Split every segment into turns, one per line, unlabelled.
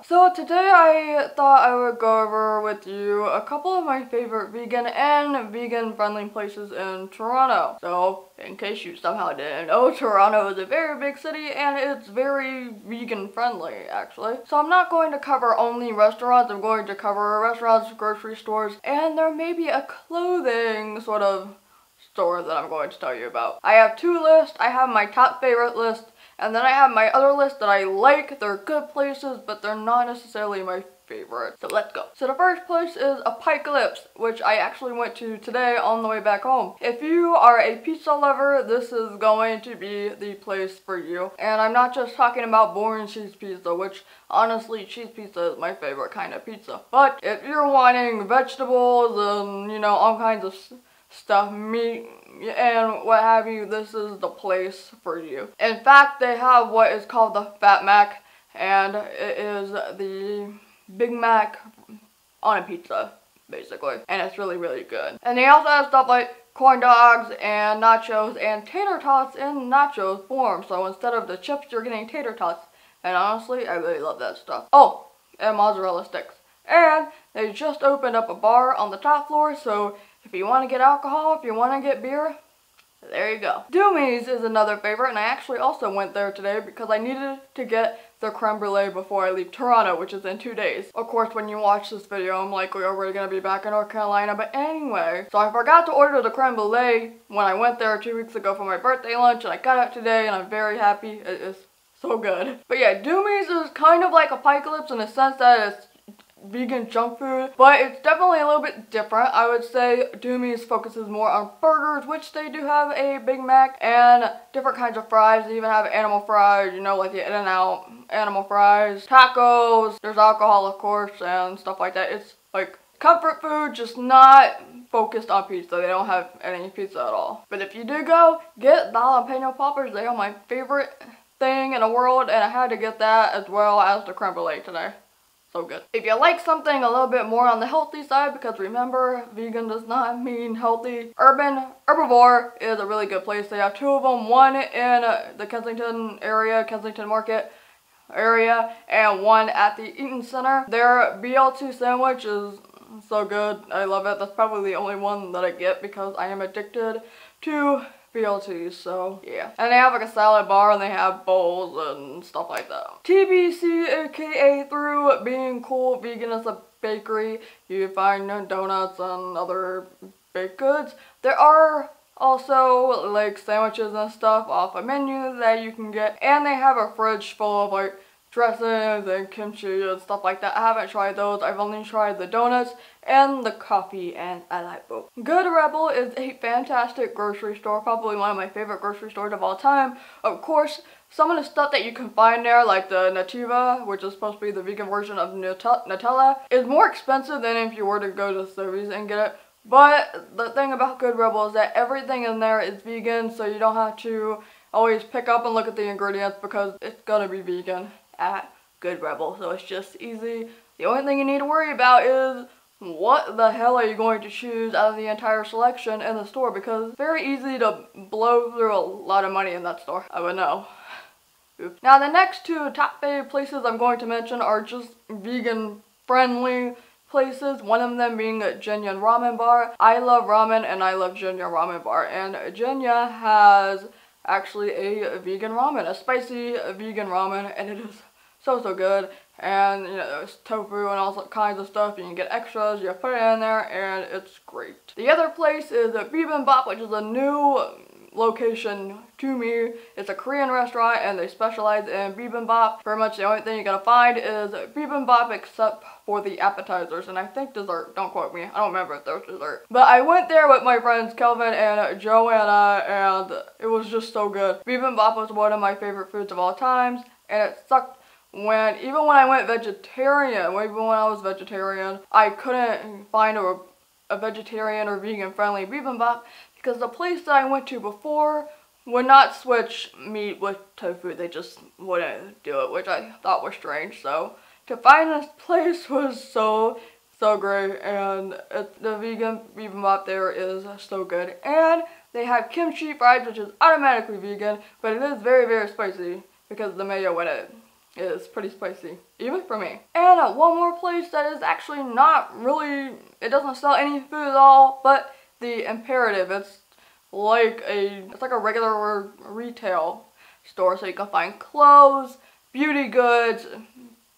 So today I thought I would go over with you a couple of my favorite vegan and vegan friendly places in Toronto. So in case you somehow didn't know, Toronto is a very big city and it's very vegan friendly actually. So I'm not going to cover only restaurants, I'm going to cover restaurants, grocery stores, and there may be a clothing sort of store that I'm going to tell you about. I have two lists. I have my top favorite list, and then I have my other list that I like. They're good places, but they're not necessarily my favorite. So let's go. So the first place is Apocalypse, which I actually went to today on the way back home. If you are a pizza lover, this is going to be the place for you. And I'm not just talking about boring cheese pizza, which honestly, cheese pizza is my favorite kind of pizza. But if you're wanting vegetables and, you know, all kinds of stuff, meat, and what have you, this is the place for you. In fact, they have what is called the Fat Mac, and it is the Big Mac on a pizza, basically. And it's really, really good. And they also have stuff like corn dogs and nachos and tater tots in nachos form. So instead of the chips, you're getting tater tots. And honestly, I really love that stuff. Oh, and mozzarella sticks. And they just opened up a bar on the top floor, so if you want to get alcohol, if you want to get beer, there you go. Doomy's is another favorite, and I actually also went there today because I needed to get the creme brulee before I leave Toronto, which is in 2 days. Of course, when you watch this video, I'm likely already going to be back in North Carolina, but anyway. So I forgot to order the creme brulee when I went there 2 weeks ago for my birthday lunch, and I got it today, and I'm very happy. It is so good. But yeah, Doomy's is kind of like Apocalypse in the sense that it's vegan junk food, but it's definitely a little bit different. I would say Doomy's focuses more on burgers, which they do have a Big Mac, and different kinds of fries. They even have animal fries, you know, like the In-N-Out animal fries, tacos, there's alcohol of course, and stuff like that. It's like comfort food, just not focused on pizza. They don't have any pizza at all. But if you do go, get the jalapeno poppers. They are my favorite thing in the world, and I had to get that as well as the creme brulee today. So good. If you like something a little bit more on the healthy side, because remember, vegan does not mean healthy. Urban Herbivore is a really good place. They have two of them, one in the Kensington area, Kensington Market area, and one at the Eaton Center. Their BL2 sandwich is so good. I love it. That's probably the only one that I get because I am addicted to BLTs, so yeah. And they have like a salad bar and they have bowls and stuff like that. TBC, aka through being cool, vegan is a bakery. You find donuts and other baked goods. There are also like sandwiches and stuff off a menu that you can get, and they have a fridge full of like dressings and kimchi and stuff like that. I haven't tried those. I've only tried the donuts and the coffee, and I like both. Good Rebel is a fantastic grocery store, probably one of my favorite grocery stores of all time. Of course, some of the stuff that you can find there, like the Nativa, which is supposed to be the vegan version of Nutella, is more expensive than if you were to go to Sobeys and get it. But the thing about Good Rebel is that everything in there is vegan, so you don't have to always pick up and look at the ingredients because it's gonna be vegan at Good Rebel, so it's just easy. The only thing you need to worry about is what the hell are you going to choose out of the entire selection in the store, because it's very easy to blow through a lot of money in that store. I would know. Oops. Now the next two top favorite places I'm going to mention are just vegan friendly places, one of them being Jinya Ramen Bar. I love ramen and I love Jinya Ramen Bar, and Jinya has actually a vegan ramen, a spicy vegan ramen, and it is so good. And you know, there's tofu and all kinds of stuff. You can get extras, you put it in there, and it's great. The other place is Bibimbap, which is a new location to me. It's a Korean restaurant and they specialize in bibimbap. Pretty much the only thing you're gonna find is bibimbap except for the appetizers, and I think dessert. Don't quote me, I don't remember if there's dessert. But I went there with my friends Kelvin and Joanna, and it was just so good. Bibimbap was one of my favorite foods of all times, and it sucked even when I went vegetarian, even when I was vegetarian, I couldn't find a vegetarian or vegan friendly bibimbap because the place that I went to before would not switch meat with tofu. They just wouldn't do it, which I thought was strange. So to find this place was so great, and the vegan bibimbap there is so good. And they have kimchi fries, which is automatically vegan, but it is very spicy because of the mayo in it. is pretty spicy, even for me. And one more place that is actually not really, it doesn't sell any food at all, but the Imperative. It's like a regular retail store, so you can find clothes, beauty goods,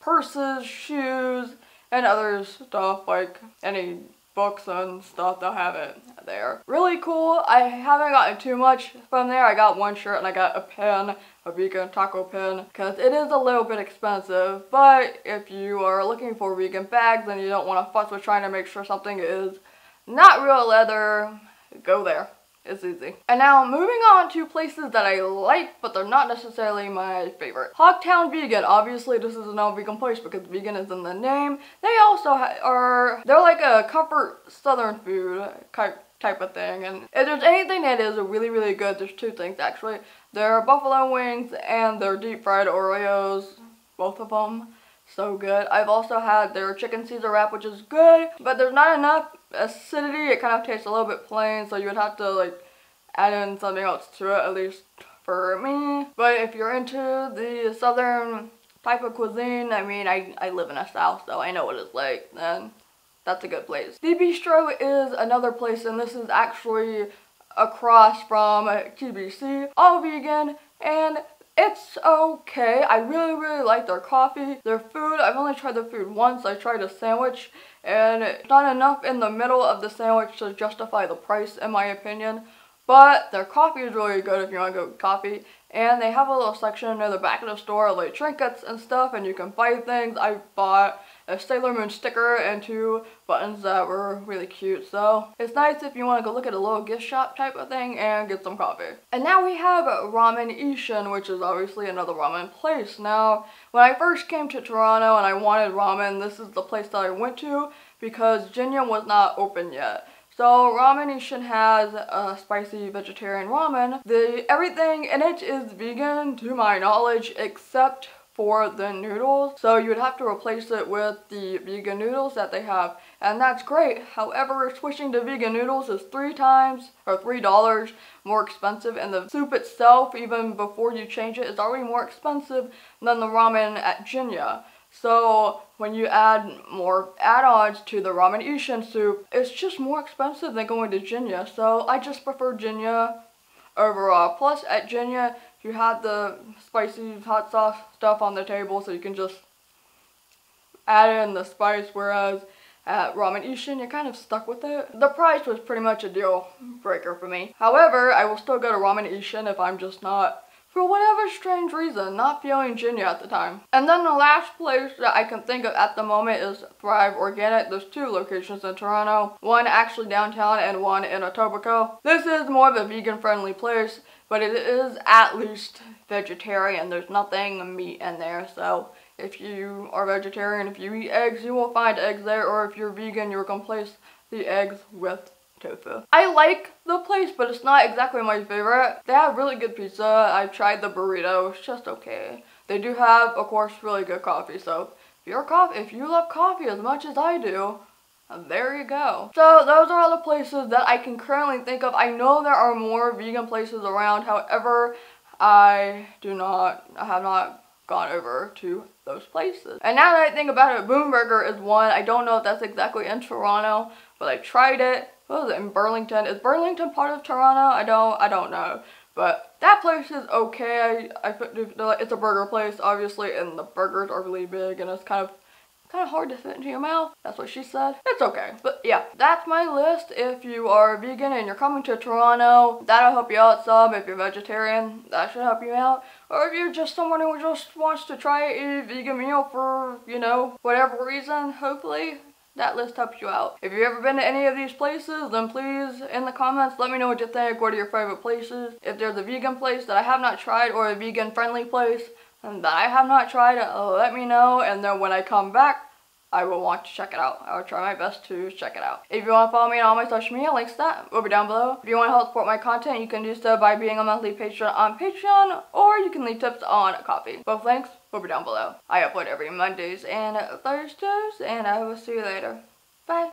purses, shoes, and other stuff, like any books and stuff, they'll have it there. Really cool. I haven't gotten too much from there. I got one shirt and I got a pin, a vegan taco pin, because it is a little bit expensive, but if you are looking for vegan bags and you don't want to fuss with trying to make sure something is not real leather, go there. It's easy. And now moving on to places that I like, but they're not necessarily my favorite. Hogtown Vegan. Obviously this is a non-vegan place because vegan is in the name. They also they're like a comfort southern food type of thing. And if there's anything that is really, really good, there's two things actually. Their buffalo wings and their deep fried Oreos. Both of them. So good. I've also had their chicken Caesar wrap, which is good, but there's not enough acidity. It kind of tastes a little bit plain, so you would have to like add in something else to it, at least for me. But if you're into the southern type of cuisine, I mean, I live in the south, so I know what it's like, then that's a good place. The Bistro is another place, and this is actually across from TBC, all vegan, and it's okay. I really, really like their coffee. Their food, I've only tried their food once. I tried a sandwich, and it's not enough in the middle of the sandwich to justify the price, in my opinion. But their coffee is really good if you want to go with coffee. And they have a little section near the back of the store, like trinkets and stuff, and you can buy things. I bought a Sailor Moon sticker and 2 buttons that were really cute. So it's nice if you want to go look at a little gift shop type of thing and get some coffee. And now we have Ramen Ishin, which is obviously another ramen place. Now, when I first came to Toronto and I wanted ramen, this is the place that I went to because Jinya was not open yet. So Ramen Ishin has a spicy vegetarian ramen. Everything in it is vegan to my knowledge except for the noodles. So you would have to replace it with the vegan noodles that they have. And that's great. However, switching to vegan noodles is $3 more expensive, and the soup itself, even before you change it, is already more expensive than the ramen at Jinya. So when you add more add-ons to the Ramen Ishin soup, it's just more expensive than going to Jinya. So I just prefer Jinya overall. Plus at Jinya, you have the spicy hot sauce stuff on the table, so you can just add in the spice, whereas at Ramen Ishin, you're kind of stuck with it. The price was pretty much a deal breaker for me. However, I will still go to Ramen Ishin if I'm just not, for whatever strange reason, not feeling Jinya at the time. And then the last place that I can think of at the moment is Thrive Organic. There's 2 locations in Toronto, one actually downtown and one in Etobicoke. This is more of a vegan friendly place, but it is at least vegetarian. There's nothing meat in there, so if you are vegetarian, if you eat eggs, you will find eggs there, or if you're vegan, you're gonna place the eggs with tofu. I like the place, but it's not exactly my favorite. They have really good pizza. I've tried the burrito. It's just okay. They do have, of course, really good coffee. So if you love coffee as much as I do, there you go. So those are all the places that I can currently think of. I know there are more vegan places around. However, I have not gone over to those places. And now that I think about it, Boom Burger is one. I don't know if that's exactly in Toronto, but I tried it. What was it, in Burlington? Is Burlington part of Toronto? I don't know. But that place is okay. It's a burger place, obviously, and the burgers are really big, and it's kind of hard to fit into your mouth. That's what she said. It's okay. But yeah, that's my list. If you are vegan and you're coming to Toronto, that'll help you out some. If you're vegetarian, that should help you out. Or if you're just someone who just wants to try a vegan meal for, you know, whatever reason, hopefully that list helps you out. If you've ever been to any of these places, then please, in the comments, let me know what you think. What are your favorite places? If there's a vegan place that I have not tried, or a vegan friendly place that I have not tried, let me know. And then when I come back, I will want to check it out. I will try my best to check it out. If you want to follow me on all my social media, links to that will be down below. If you want to help support my content, you can do so by being a monthly patron on Patreon, or you can leave tips on Coffee. Both links will be down below. I upload every Mondays and Thursdays, and I will see you later. Bye.